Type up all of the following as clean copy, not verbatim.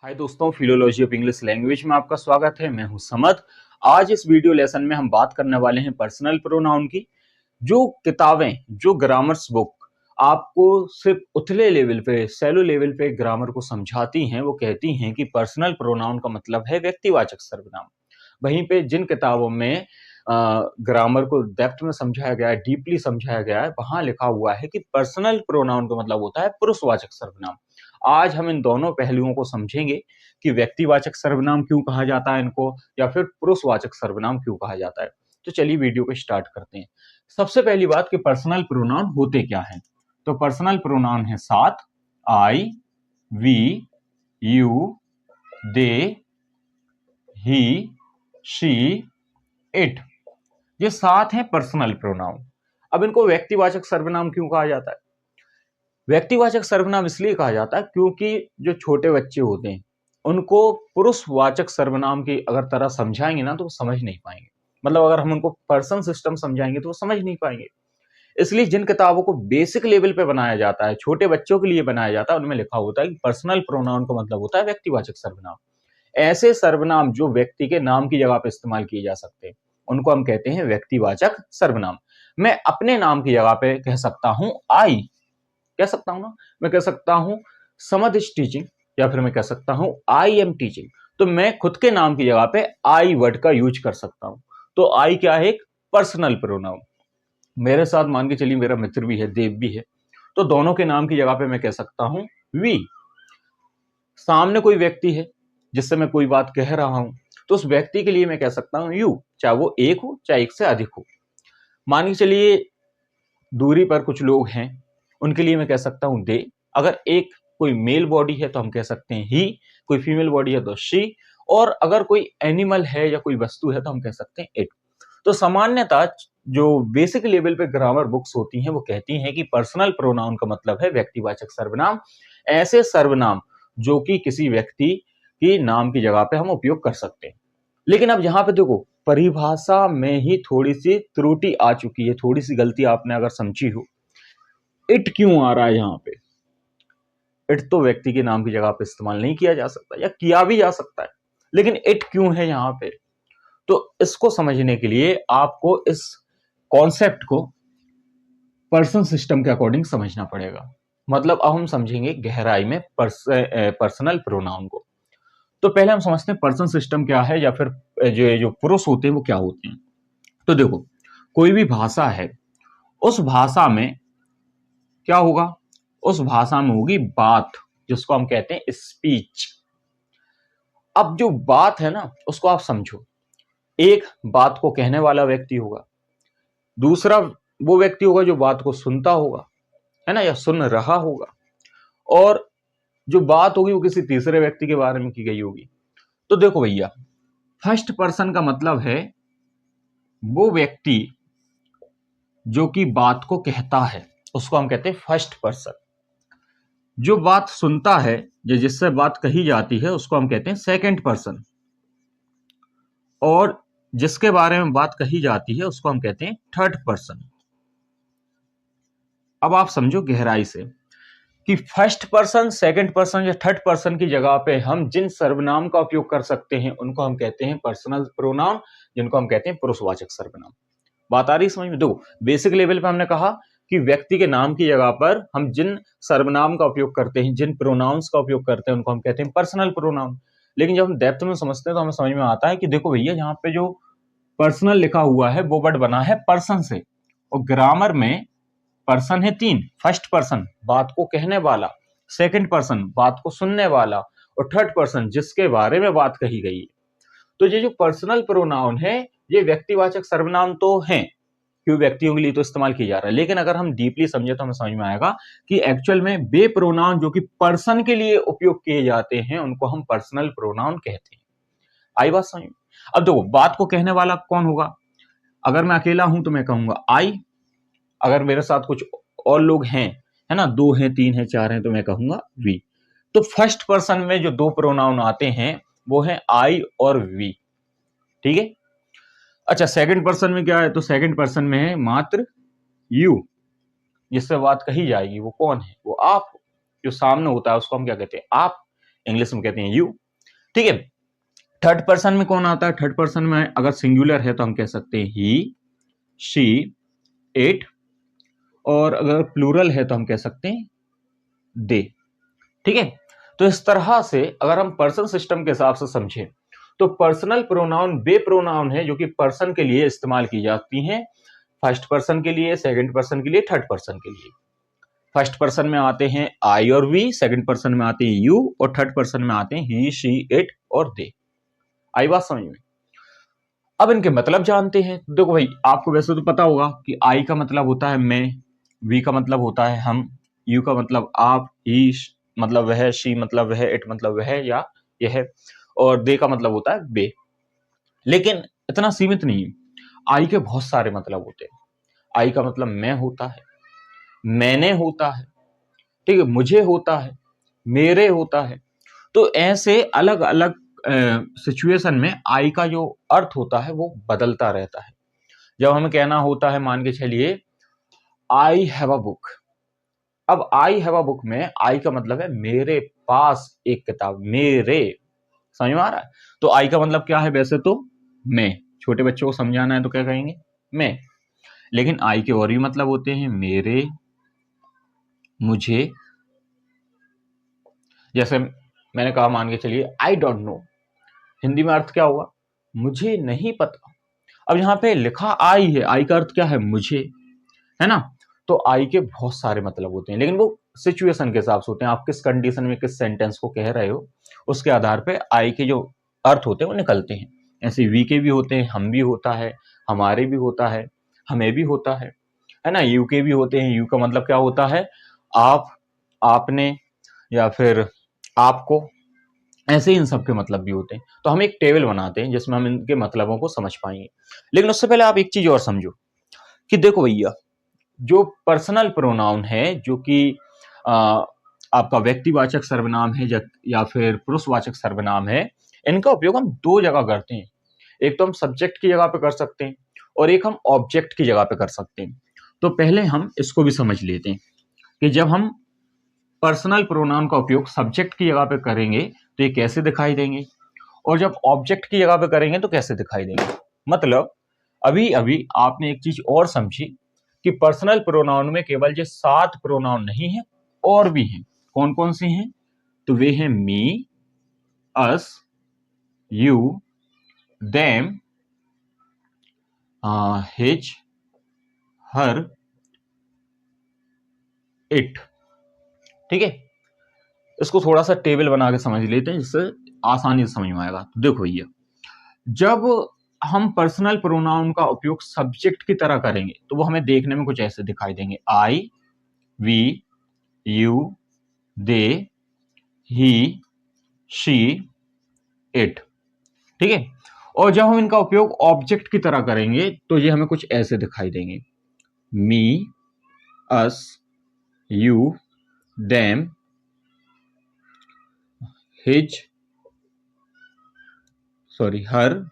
हाय दोस्तों, philology of English language में आपका स्वागत है। मैं हूं समद। आज इस वीडियो लेसन में हम बात करने वाले हैं पर्सनल प्रोनाउन की। जो किताबें, जो ग्रामर्स बुक आपको सिर्फ उथले लेवल पे, सैलो लेवल पे ग्रामर को समझाती हैं, वो कहती हैं कि पर्सनल प्रोनाउन का मतलब है व्यक्तिवाचक सर्वनाम। वहीं पे जिन किताबों में ग्रामर को डेप्थ में समझाया गया है, डीपली समझाया गया है, वहां लिखा हुआ है कि पर्सनल प्रोनाउन का मतलब होता है पुरुषवाचक सर्वनाम। आज हम इन दोनों पहलुओं को समझेंगे कि व्यक्तिवाचक सर्वनाम क्यों कहा जाता है इनको, या फिर पुरुषवाचक सर्वनाम क्यों कहा जाता है। तो चलिए वीडियो को स्टार्ट करते हैं। सबसे पहली बात कि पर्सनल प्रोनाउन होते क्या हैं। तो पर्सनल प्रोनाउन है सात, I, we, you, they, he, she, it. ये सात हैं पर्सनल प्रोनाउन। अब इनको व्यक्तिवाचक सर्वनाम क्यों कहा जाता है? व्यक्तिवाचक सर्वनाम इसलिए कहा जाता है क्योंकि जो छोटे बच्चे होते हैं उनको पुरुषवाचक सर्वनाम की अगर तरह समझाएंगे ना तो वो समझ नहीं पाएंगे। मतलब अगर हम उनको पर्सन सिस्टम समझाएंगे तो वो समझ नहीं पाएंगे। इसलिए जिन किताबों को बेसिक लेवल पे बनाया जाता है, छोटे बच्चों के लिए बनाया जाता है, उनमें लिखा होता है कि पर्सनल प्रोनाउन का मतलब होता है व्यक्तिवाचक सर्वनाम। ऐसे सर्वनाम जो व्यक्ति के नाम की जगह पे इस्तेमाल किए जा सकते हैं उनको हम कहते हैं व्यक्तिवाचक सर्वनाम। मैं अपने नाम की जगह पे कह सकता हूं आई, कह सकता हूं ना। मैं कह सकता हूं समद इज टीचिंग, या फिर मैं कह सकता हूं आई एम टीचिंग। तो मैं खुद के नाम की जगह पे आई वर्ड का यूज कर सकता हूं। तो आई क्या है? एक पर्सनल प्रोनाउन। मेरे साथ मान के चलिए मेरा मित्र भी है, देव भी है, तो दोनों के नाम की जगह पे मैं कह सकता हूं वी। सामने कोई व्यक्ति है जिससे मैं कोई बात कह रहा हूं, तो उस व्यक्ति के लिए मैं कह सकता हूं यू, चाहे वो एक हो चाहे एक से अधिक हो। मान के चलिए दूरी पर कुछ लोग हैं, उनके लिए मैं कह सकता हूं दे। अगर एक कोई मेल बॉडी है तो हम कह सकते हैं ही, कोई फीमेल बॉडी है तो शी, और अगर कोई एनिमल है या कोई वस्तु है तो हम कह सकते हैं इट। तो सामान्यतः जो बेसिक लेवल पे ग्रामर बुक्स होती हैं वो कहती हैं कि पर्सनल प्रोनाउन का मतलब है व्यक्तिवाचक सर्वनाम। ऐसे सर्वनाम जो कि किसी व्यक्ति की नाम की जगह पे हम उपयोग कर सकते हैं। लेकिन अब यहां पे देखो, परिभाषा में ही थोड़ी सी त्रुटि आ चुकी है, थोड़ी सी गलती आपने अगर समझी हो। इट क्यों आ रहा है यहां पे? इट तो व्यक्ति के नाम की जगह पे इस्तेमाल नहीं किया जा सकता, या किया भी जा सकता है, लेकिन इट क्यों है यहां पे? तो इसको समझने के लिए आपको इस कॉन्सेप्ट को पर्सन सिस्टम के अकॉर्डिंग समझना पड़ेगा। मतलब अब हम समझेंगे गहराई में पर्सनल प्रोनाउन को। तो पहले हम समझते हैं पर्सन सिस्टम क्या है, या फिर जो जो पुरुष होते हैं वो क्या होते हैं। तो देखो, कोई भी भाषा है, उस भाषा में क्या होगा? उस भाषा में होगी बात, जिसको हम कहते हैं स्पीच। अब जो बात है ना उसको आप समझो। एक बात को कहने वाला व्यक्ति होगा, दूसरा वो व्यक्ति होगा जो बात को सुनता होगा, है ना, या सुन रहा होगा, और जो बात होगी वो किसी तीसरे व्यक्ति के बारे में की गई होगी। तो देखो भैया, फर्स्ट पर्सन का मतलब है वो व्यक्ति जो कि बात को कहता है, उसको हम कहते हैं फर्स्ट पर्सन। जो बात सुनता है, जिससे बात कही जाती है, उसको हम कहते हैं सेकंड पर्सन। और जिसके बारे में बात कही जाती है उसको हम कहते हैं थर्ड पर्सन। अब आप समझो गहराई से कि फर्स्ट पर्सन, सेकंड पर्सन या थर्ड पर्सन की जगह पे हम जिन सर्वनाम का उपयोग कर सकते हैं उनको हम कहते हैं पर्सनल प्रोनाउन, जिनको हम कहते हैं पुरुषवाचक सर्वनाम। बात आ रही समझ में? देखो, बेसिक लेवल पे हमने कहा कि व्यक्ति के नाम की जगह पर हम जिन सर्वनाम का उपयोग करते हैं, जिन प्रोनाउंस का उपयोग करते हैं, उनको हम कहते हैं पर्सनल प्रोनाउन। लेकिन जब हम डेप्थ में समझते हैं तो हमें समझ में आता है कि देखो भैया, यहाँ पे जो पर्सनल लिखा हुआ है वो वर्ड बना है पर्सन से, और ग्रामर में पर्सन है तीन। फर्स्ट पर्सन बात को कहने वाला, सेकंड पर्सन बात को सुनने वाला, और थर्ड पर्सन जिसके बारे में बात कही गई है। तो ये जो पर्सनल प्रोनाउन है ये व्यक्तिवाचक सर्वनाम तो हैं, क्यों व्यक्तियों के लिए तो इस्तेमाल किया जा रहा है, लेकिन अगर हम डीपली समझे तो हमें समझ में आएगा कि एक्चुअल में वे प्रोनाउन जो कि पर्सन के लिए उपयोग किए जाते हैं उनको हम पर्सनल प्रोनाउन कहते हैं। आई बात समझ में? अब देखो, बात को कहने वाला कौन होगा? अगर मैं अकेला हूं तो मैं कहूंगा आई। अगर मेरे साथ कुछ और लोग हैं, है ना, दो हैं, तीन हैं, चार हैं, तो मैं कहूंगा वी। तो फर्स्ट पर्सन में जो दो प्रोनाउन आते हैं वो है आई और वी। ठीक है। अच्छा, सेकंड पर्सन में क्या है? तो सेकंड पर्सन में है मात्र यू, जिससे बात कही जाएगी वो कौन है? वो आप हो। जो सामने होता है उसको हम क्या कहते हैं? आप। इंग्लिश में कहते हैं यू। ठीक है, थर्ड पर्सन में कौन आता है? थर्ड पर्सन में अगर सिंगुलर है तो हम कह सकते हैं ही, शी, इट, और अगर प्लूरल है तो हम कह सकते हैं दे। ठीक है, तो इस तरह से अगर हम पर्सन सिस्टम के हिसाब से समझें तो पर्सनल प्रोनाउन वे प्रोनाउन है जो कि पर्सन के लिए इस्तेमाल की जाती हैं, फर्स्ट पर्सन के लिए, सेकंड पर्सन के लिए, थर्ड पर्सन के लिए। फर्स्ट पर्सन में आते हैं आई और वी, सेकंड पर्सन में आते हैं यू, और थर्ड पर्सन में आते हैं ही, शी, इट और दे। आई बात समझ में? अब इनके मतलब जानते हैं। देखो भाई, आपको वैसे तो पता होगा कि आई का मतलब होता है मैं, वी का मतलब होता है हम, यू का मतलब आप, ही मतलब वह, शी मतलब वह, इट मतलब वह या यह, और दे का मतलब होता है बे। लेकिन इतना सीमित नहीं, आई के बहुत सारे मतलब होते हैं। आई का मतलब मैं होता है, मैंने होता है, ठीक है, मुझे होता है, मेरे होता है। तो ऐसे अलग अलग सिचुएशन में आई का जो अर्थ होता है वो बदलता रहता है। जब हमें कहना होता है, मान के चलिए आई हैव अ बुक, अब आई हैव अ बुक में आई का मतलब है मेरे पास एक किताब, मेरे, समझ में आ रहा है? तो आई का मतलब क्या है? वैसे तो मैं, छोटे बच्चों को समझाना है तो क्या कहेंगे? मैं। लेकिन आई के और भी मतलब होते हैं, मेरे, मुझे। जैसे मैंने कहा, मान के चलिए आई डोंट नो, हिंदी में अर्थ क्या होगा? मुझे नहीं पता। अब यहाँ पे लिखा आई है, आई का अर्थ क्या है? मुझे, है ना? तो आई के बहुत सारे मतलब होते हैं, लेकिन वो सिचुएशन के हिसाब से होते हैं। आप किस कंडीशन में किस सेंटेंस को कह रहे हो उसके आधार पे आई के जो अर्थ होते हैं वो निकलते हैं। ऐसे वी के भी होते हैं, हम भी होता है, हमारे भी होता है, हमें भी होता है ना? यू के भी होते हैं। यू का मतलब क्या होता है? आप, आपने, या फिर आपको। ऐसे ही इन सब के मतलब भी होते हैं। तो हम एक टेबल बनाते हैं जिसमें हम इनके मतलबों को समझ पाएंगे। लेकिन उससे पहले आप एक चीज और समझो कि देखो भैया, जो पर्सनल प्रोनाउन है, जो कि आपका व्यक्तिवाचक सर्वनाम है या फिर पुरुषवाचक सर्वनाम है, इनका उपयोग हम दो जगह करते हैं। एक तो हम सब्जेक्ट की जगह पे कर सकते हैं और एक हम ऑब्जेक्ट की जगह पे कर सकते हैं। तो पहले हम इसको भी समझ लेते हैं कि जब हम पर्सनल प्रोनाउन का उपयोग सब्जेक्ट की जगह पे करेंगे तो ये कैसे दिखाई देंगे, और जब ऑब्जेक्ट की जगह पे करेंगे तो कैसे दिखाई देंगे। मतलब अभी अभी आपने एक चीज और समझी कि पर्सनल प्रोनाउन में केवल ये 7 प्रोनाउन नहीं है, और भी हैं। कौन कौन से हैं? तो वे हैं me, us, you, them, his, her, it. ठीक है, इसको थोड़ा सा टेबल बना के समझ लेते हैं जिससे आसानी से समझ में आएगा। तो देखो भैया, जब हम पर्सनल प्रोनाउन का उपयोग सब्जेक्ट की तरह करेंगे तो वो हमें देखने में कुछ ऐसे दिखाई देंगे। I, we, you, they, he, she, it. ठीक है, और जब हम इनका उपयोग ऑब्जेक्ट की तरह करेंगे तो ये हमें कुछ ऐसे दिखाई देंगे। मी, us, you, them, his, sorry हर,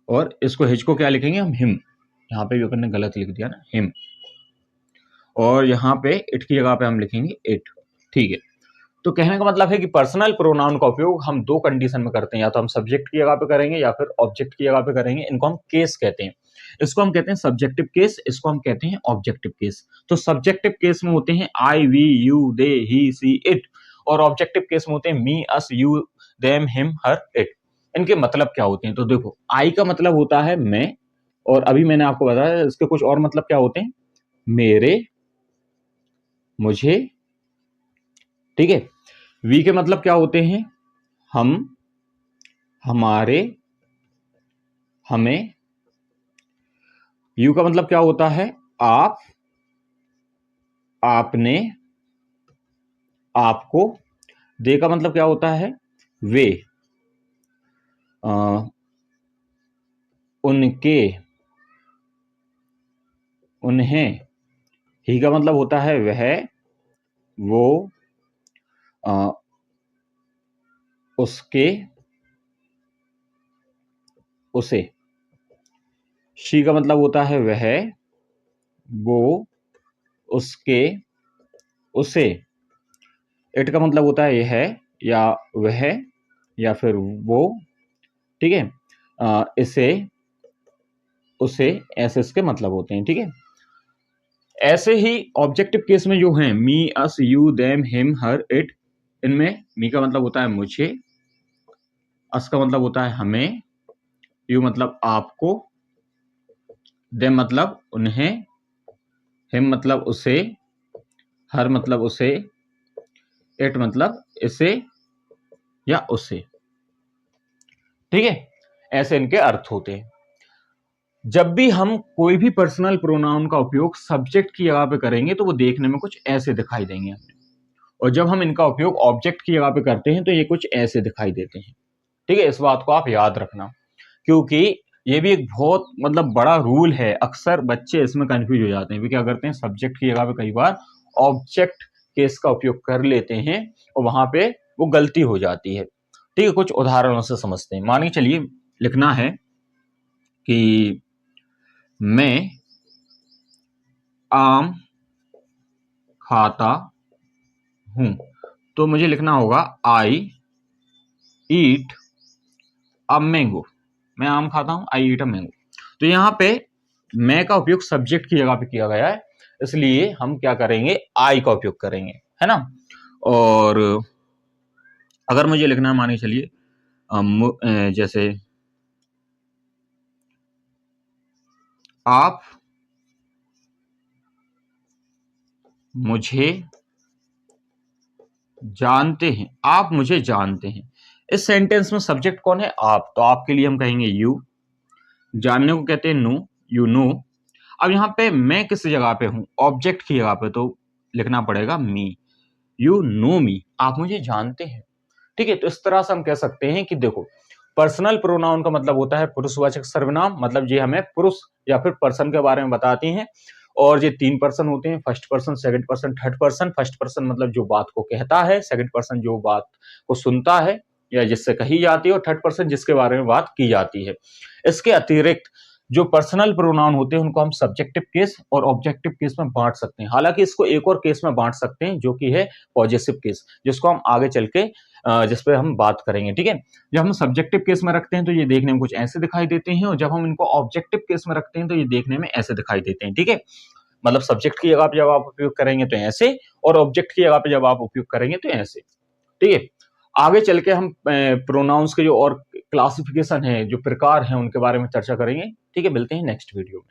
और इसको हिज को क्या लिखेंगे हम? हिम। यहाँ पे भी अपन ने गलत लिख दिया ना, हिम। और यहाँ पे इट की जगह पे हम लिखेंगे इट। ठीक है, तो कहने का मतलब है कि पर्सनल प्रोनाउन का उपयोग हम दो कंडीशन में करते हैं, या तो हम सब्जेक्ट की जगह पे करेंगे या फिर ऑब्जेक्ट की जगह पे करेंगे। इनको हम केस कहते हैं। इसको हम कहते हैं सब्जेक्टिव केस, इसको हम कहते हैं ऑब्जेक्टिव केस। तो सब्जेक्टिव केस में होते हैं I, we, you, they, he, she, it, और ऑब्जेक्टिव केस में होते हैं me, us, you, them, him, her, it. इनके मतलब क्या होते हैं? तो देखो, आई का मतलब होता है मैं, और अभी मैंने आपको बताया इसके कुछ और मतलब क्या होते हैं? मेरे, मुझे। ठीक है, वी के मतलब क्या होते हैं? हम, हमारे, हमें। यू का मतलब क्या होता है? आप, आपने, आपको। दे का मतलब क्या होता है? वे, उनके, उन्हें। ही का मतलब होता है वह, वो, अ, उसके, उसे। शी का मतलब होता है वह, वो, उसके, उसे। इट का मतलब होता है यह, या वह या फिर वो, ठीक है। इसे, उसे, ऐसे इसके मतलब होते हैं, ठीक है। ऐसे ही ऑब्जेक्टिव केस में जो है me, us, you, them, him, her, it, इनमें मी का मतलब होता है मुझे, अस का मतलब होता है हमें, यू मतलब आपको, देम मतलब उन्हें, हिम मतलब उसे, हर मतलब उसे, इट मतलब इसे या उसे, ठीक है। ऐसे इनके अर्थ होते हैं। जब भी हम कोई भी पर्सनल प्रोनाउन का उपयोग सब्जेक्ट की जगह पे करेंगे तो वो देखने में कुछ ऐसे दिखाई देंगे, और जब हम इनका उपयोग ऑब्जेक्ट की जगह पे करते हैं तो ये कुछ ऐसे दिखाई देते हैं, ठीक है। इस बात को आप याद रखना, क्योंकि ये भी एक बहुत मतलब बड़ा रूल है। अक्सर बच्चे इसमें कंफ्यूज हो जाते हैं, वे क्या करते हैं सब्जेक्ट की जगह पे कई बार ऑब्जेक्ट केस का उपयोग कर लेते हैं और वहां पे वो गलती हो जाती है, ठीक है। कुछ उदाहरणों से समझते हैं। मानिए चलिए लिखना है कि मैं आम खाता हूं, तो मुझे लिखना होगा आई ईट अ मैंगो। मैं आम खाता हूं, आई ईट अ मैंगो। तो यहां पे मैं का उपयोग सब्जेक्ट की जगह पे किया गया है, इसलिए हम क्या करेंगे आई का उपयोग करेंगे, है ना। और अगर मुझे लिखना है, मानिए चलिए जैसे आप मुझे जानते हैं, आप मुझे जानते हैं। इस सेंटेंस में सब्जेक्ट कौन है, आप, तो आपके लिए हम कहेंगे यू। जानने को कहते हैं नो, यू नो। अब यहाँ पे मैं किस जगह पे हूं, ऑब्जेक्ट की जगह पे, तो लिखना पड़ेगा मी, यू नो मी, आप मुझे जानते हैं, ठीक है। तो इस तरह से हम कह सकते हैं कि देखो, पर्सनल प्रोनाउन का मतलब होता है पुरुषवाचक सर्वनाम, मतलब ये हमें पुरुष या फिर पर्सन के बारे में बताती हैं। और ये तीन पर्सन होते हैं, first person, second person, third person. First person मतलब जो बात को कहता है, सेकंड पर्सन जो बात को सुनता है या जिससे कही जाती है, और थर्ड पर्सन जिसके बारे में बात की जाती है। इसके अतिरिक्त जो पर्सनल प्रोनाउन होते हैं उनको हम सब्जेक्टिव केस और ऑब्जेक्टिव केस में बांट सकते हैं। हालांकि इसको एक और केस में बांट सकते हैं जो कि है पॉजेसिव केस, जिसको हम आगे चल के जिस पे हम बात करेंगे, ठीक है। जब हम सब्जेक्टिव केस में रखते हैं तो ये देखने में कुछ ऐसे दिखाई देते हैं, और जब हम इनको ऑब्जेक्टिव केस में रखते हैं तो ये देखने में ऐसे दिखाई देते हैं, ठीक है। मतलब सब्जेक्ट की जगह पे जब आप उपयोग करेंगे तो ऐसे, और ऑब्जेक्ट की जगह पे जब आप उपयोग करेंगे तो ऐसे, ठीक है। आगे चल के हम प्रोनाउंस के जो और क्लासिफिकेशन है, जो प्रकार हैं, उनके बारे में चर्चा करेंगे, ठीक है। मिलते हैं नेक्स्ट वीडियो में।